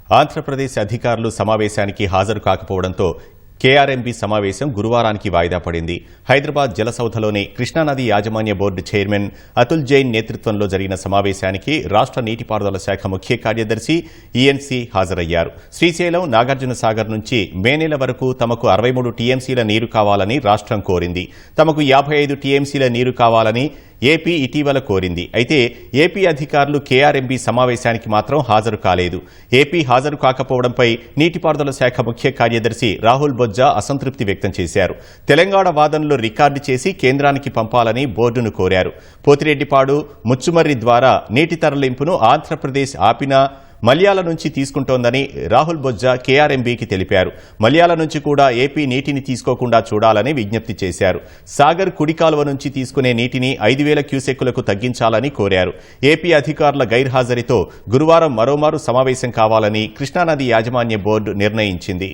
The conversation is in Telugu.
ఆంధ్రప్రదేశ్ అధికారులు సమావేశానికి హాజరు కాకపోవడంతో కేఆర్ఎంబీ సమావేశం గురువారానికి వాయిదా పడింది. హైదరాబాద్ జలసౌధలోని కృష్ణానది యాజమాన్య బోర్డు చైర్మన్ అతుల్ జైన్ నేతృత్వంలో జరిగిన సమావేశానికి రాష్ట్ర నీటిపారుదల శాఖ ముఖ్య కార్యదర్శి ఈఎన్సీ హాజరయ్యారు. శ్రీశైలం, నాగార్జున సాగర్ నుంచి మే నెల వరకు తమకు 63 టీఎంసీల నీరు కావాలని రాష్ట్రం కోరింది. తమకు 55 టీఎంసీల నీరు కావాలని ఏపీ ఇటీవల కోరింది. అయితే ఏపీ అధికారులు కేఆర్ఎంబీ సమావేశానికి మాత్రం హాజరు కాలేదు. ఏపీ హాజరు కాకపోవడంపై నీటిపారుదల శాఖ ముఖ్య కార్యదర్శి రాహుల్ బొజ్జా అసంతృప్తి వ్యక్తం చేశారు. తెలంగాణ వాదనలు రికార్డు చేసి కేంద్రానికి పంపాలని బోర్డును కోరారు. పోతిరెడ్డిపాడు, ముచ్చుమర్రి ద్వారా నీటి తరలింపును ఆంధ్రప్రదేశ్ ఆపినా మల్యాల నుంచి తీసుకుంటోందని రాహుల్ బొజ్జా కేఆర్ఎంబీకి తెలిపారు. మల్యాల నుంచి కూడా ఏపీ నీటిని తీసుకోకుండా చూడాలని విజ్ఞప్తి చేశారు. సాగర్ కుడి కాలువ నుంచి తీసుకునే నీటిని 5,000 క్యూసెక్కులకు తగ్గించాలని కోరారు. ఏపీ అధికారుల గైర్హాజరీతో గురువారం మరోమారు సమావేశం కావాలని కృష్ణానది యాజమాన్య బోర్డు నిర్ణయించింది.